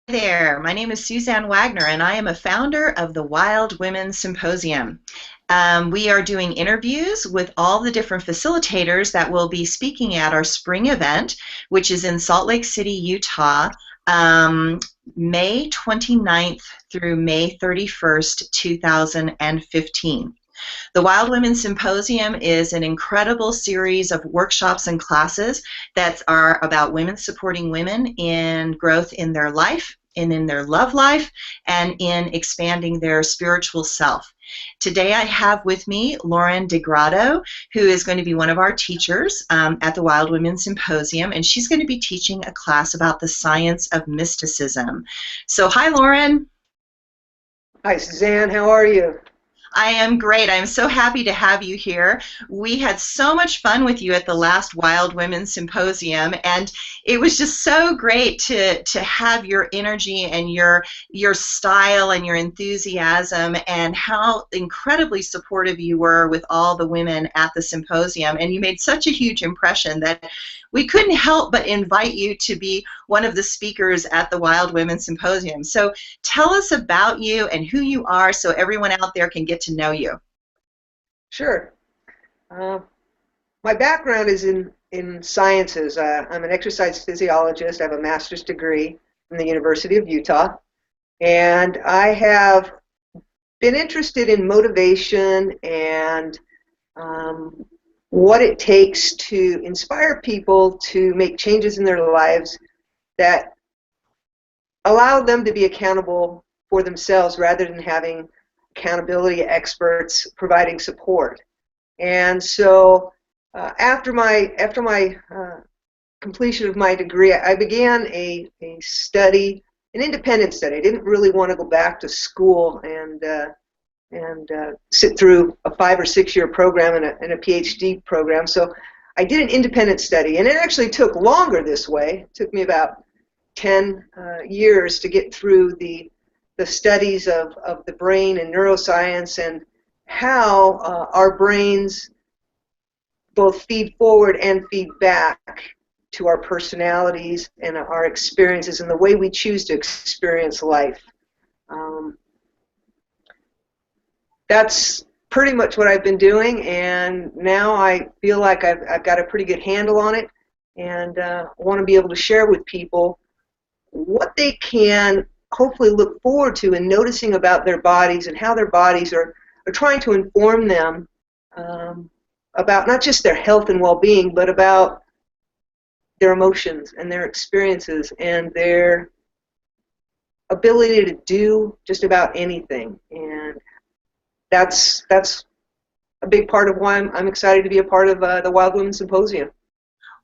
There, my name is Suzanne Wagner, and I am a founder of the Wild Women Symposium. We are doing interviews with all the different facilitators that will be speaking at our spring event, which is in Salt Lake City, Utah, May 29th through May 31st, 2015. The Wild Women Symposium is an incredible series of workshops and classes that are about women supporting women in growth in their life and in their love life and in expanding their spiritual self. Today I have with me Lauryn DeGrado, who is going to be one of our teachers at the Wild Women Symposium, and she's going to be teaching a class about the science of mysticism. So hi, Lauryn. Hi, Suzanne. How are you? I am great. I'm so happy to have you here. We had so much fun with you at the last Wild Women Symposium, and it was just so great to have your energy and your style and your enthusiasm and how incredibly supportive you were with all the women at the symposium. And you made such a huge impression that we couldn't help but invite you to be one of the speakers at the Wild Women Symposium. So tell us about you and who you are so everyone out there can get to know you. Sure. Uh, my background is in sciences. I'm an exercise physiologist. I have a master's degree from the University of Utah. And I have been interested in motivation and what it takes to inspire people to make changes in their lives that allow them to be accountable for themselves rather than having accountability experts providing support. And so after my completion of my degree, I began a study, an independent study. I didn't really want to go back to school and sit through a 5 or 6 year program and a PhD program. So I did an independent study, and it actually took longer this way. It took me about 10 years to get through the studies of the brain and neuroscience and how our brains both feed forward and feed back to our personalities and our experiences and the way we choose to experience life. That's pretty much what I've been doing, and now I feel like I've got a pretty good handle on it, and want to be able to share with people what they can hopefully look forward to and noticing about their bodies and how their bodies are trying to inform them about not just their health and well-being, but about their emotions and their experiences and their ability to do just about anything. And that's a big part of why I'm excited to be a part of the Wild Women Symposium.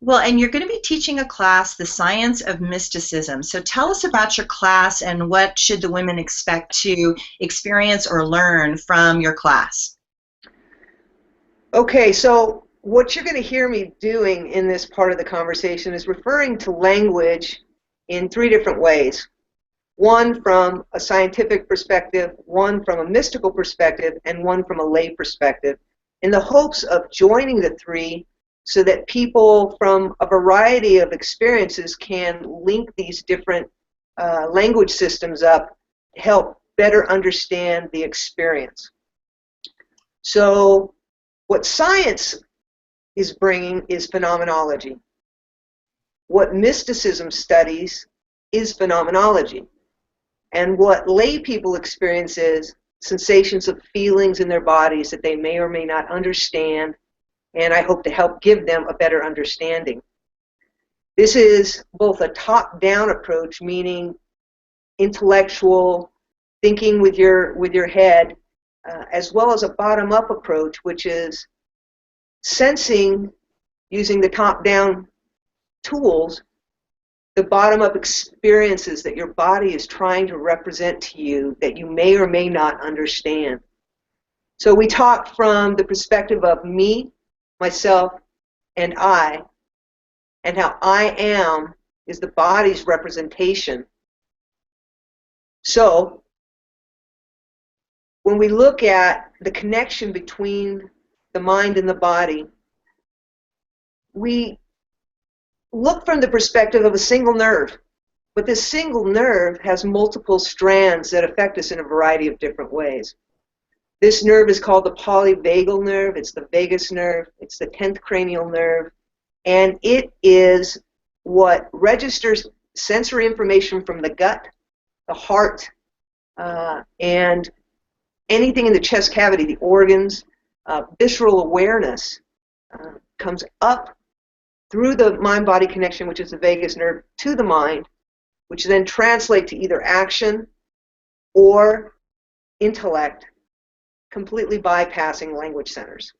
Well, and you're going to be teaching a class, The Science of Mysticism. So tell us about your class and what should the women expect to experience or learn from your class. Okay, so what you're going to hear me doing in this part of the conversation is referring to language in 3 different ways. One from a scientific perspective, one from a mystical perspective, and one from a lay perspective, in the hopes of joining the 3 so that people from a variety of experiences can link these different language systems up to help better understand the experience. So what science is bringing is phenomenology. What mysticism studies is phenomenology. And what lay people experience is sensations of feelings in their bodies that they may or may not understand, and I hope to help give them a better understanding. This is both a top-down approach, meaning intellectual thinking with your head, as well as a bottom-up approach, which is sensing using the top-down tools the bottom-up experiences that your body is trying to represent to you that you may or may not understand. So we talk from the perspective of me, myself, and I, and how I am is the body's representation. So when we look at the connection between the mind and the body, we look from the perspective of a single nerve. But this single nerve has multiple strands that affect us in a variety of different ways. This nerve is called the polyvagal nerve. It's the vagus nerve. It's the 10th cranial nerve. And it is what registers sensory information from the gut, the heart, and anything in the chest cavity, the organs. Visceral awareness comes up through the mind-body connection, which is the vagus nerve, to the mind, which then translates to either action or intellect, completely bypassing language centers.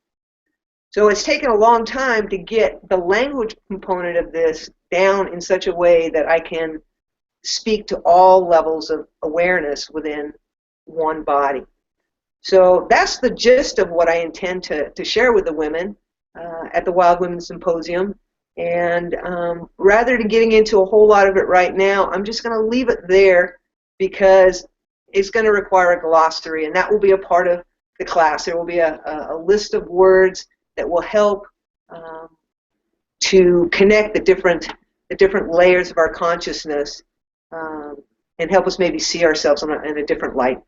So it's taken a long time to get the language component of this down in such a way that I can speak to all levels of awareness within one body. So that's the gist of what I intend to share with the women at the Wild Women Symposium. And rather than getting into a whole lot of it right now, I'm just going to leave it there because it's going to require a glossary, and that will be a part of the class. There will be a list of words that will help to connect the different layers of our consciousness and help us maybe see ourselves in a different light.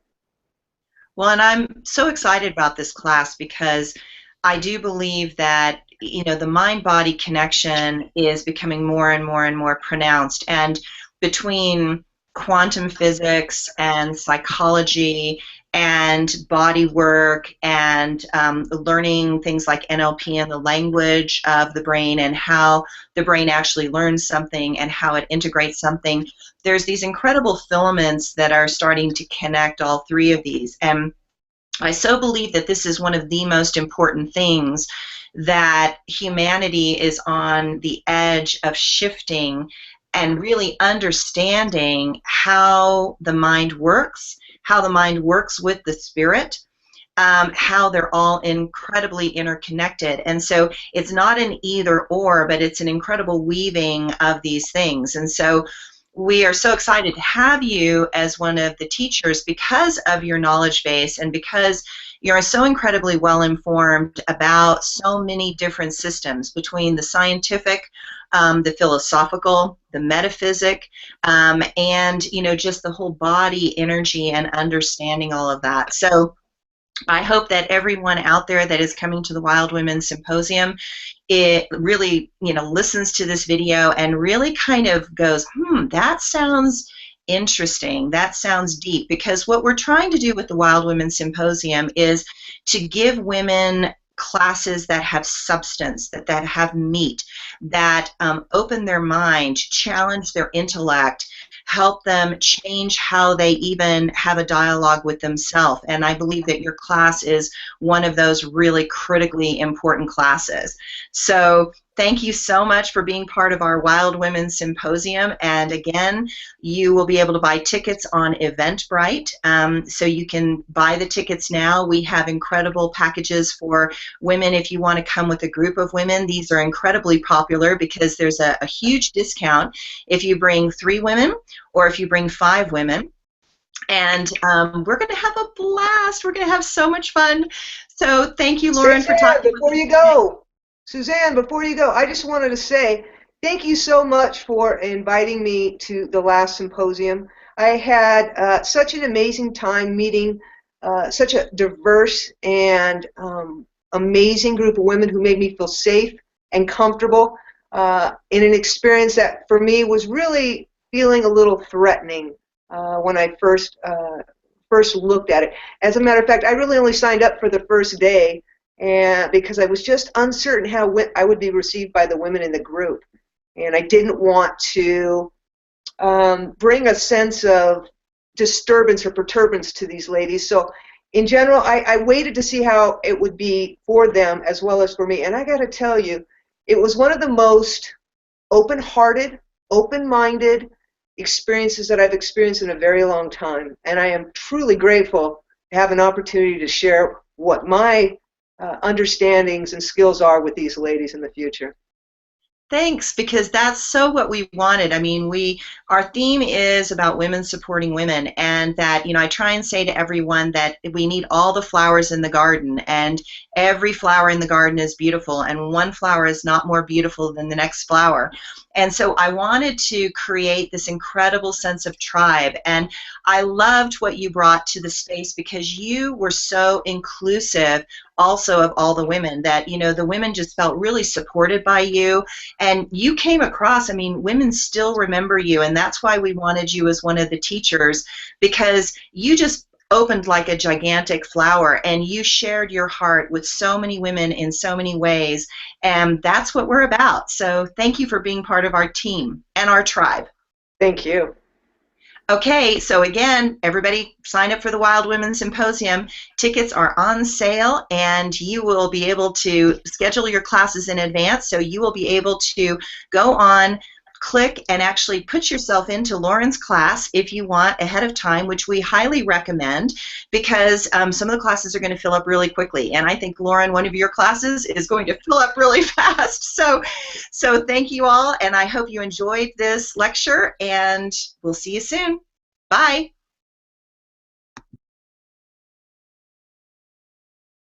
Well, and I'm so excited about this class because I do believe that, you know, the mind-body connection is becoming more and more and more pronounced. And between quantum physics and psychology and body work and learning things like NLP and the language of the brain and how the brain actually learns something and how it integrates something, there's these incredible filaments that are starting to connect all three of these. And I so believe that this is one of the most important things, that humanity is on the edge of shifting and really understanding how the mind works with the spirit, how they're all incredibly interconnected. And so it's not an either or, but it's an incredible weaving of these things. And so we are so excited to have you as one of the teachers because of your knowledge base and because you're so incredibly well informed about so many different systems between the scientific, the philosophical, the metaphysic, and, you know, just the whole body energy and understanding all of that. So I hope that everyone out there that is coming to the Wild Women Symposium, it really, you know, listens to this video and really kind of goes, that sounds interesting, that sounds deep, because what we're trying to do with the Wild Women Symposium is to give women classes that have substance, that have meat, that open their mind, challenge their intellect, help them change how they even have a dialogue with themselves. And I believe that your class is one of those really critically important classes. So thank you so much for being part of our Wild Women Symposium. And again, you will be able to buy tickets on Eventbrite. So you can buy the tickets now. We have incredible packages for women if you want to come with a group of women. These are incredibly popular because there's a huge discount if you bring 3 women or if you bring 5 women. And we're going to have a blast. We're going to have so much fun. So thank you, Lauren, for talking. Before you go, Suzanne, before you go, I just wanted to say thank you so much for inviting me to the last symposium. I had such an amazing time meeting such a diverse and amazing group of women who made me feel safe and comfortable in an experience that for me was really feeling a little threatening when I first looked at it. As a matter of fact, I really only signed up for the first day and because I was just uncertain how I would be received by the women in the group. And I didn't want to bring a sense of disturbance or perturbance to these ladies. So in general, I waited to see how it would be for them as well as for me. And I got to tell you, it was one of the most open-hearted, open-minded experiences that I've experienced in a very long time. And I am truly grateful to have an opportunity to share what my understandings and skills are with these ladies in the future. Thanks, because that's so what we wanted. I mean, our theme is about women supporting women, and that, you know, I try and say to everyone that we need all the flowers in the garden, and every flower in the garden is beautiful, and one flower is not more beautiful than the next flower. And so I wanted to create this incredible sense of tribe. And I loved what you brought to the space because you were so inclusive also of all the women, that, you know, the women just felt really supported by you. And you came across, I mean, women still remember you. And that's why we wanted you as one of the teachers, because you just opened like a gigantic flower and you shared your heart with so many women in so many ways, and that's what we're about. So thank you for being part of our team and our tribe. Thank you. Okay, so again, everybody sign up for the Wild Women Symposium. Tickets are on sale, and you will be able to schedule your classes in advance, so you will be able to go on, click, and actually put yourself into Lauren's class if you want ahead of time, which we highly recommend, because some of the classes are going to fill up really quickly. And I think, Lauren, one of your classes is going to fill up really fast. So thank you all, and I hope you enjoyed this lecture, and we'll see you soon. Bye.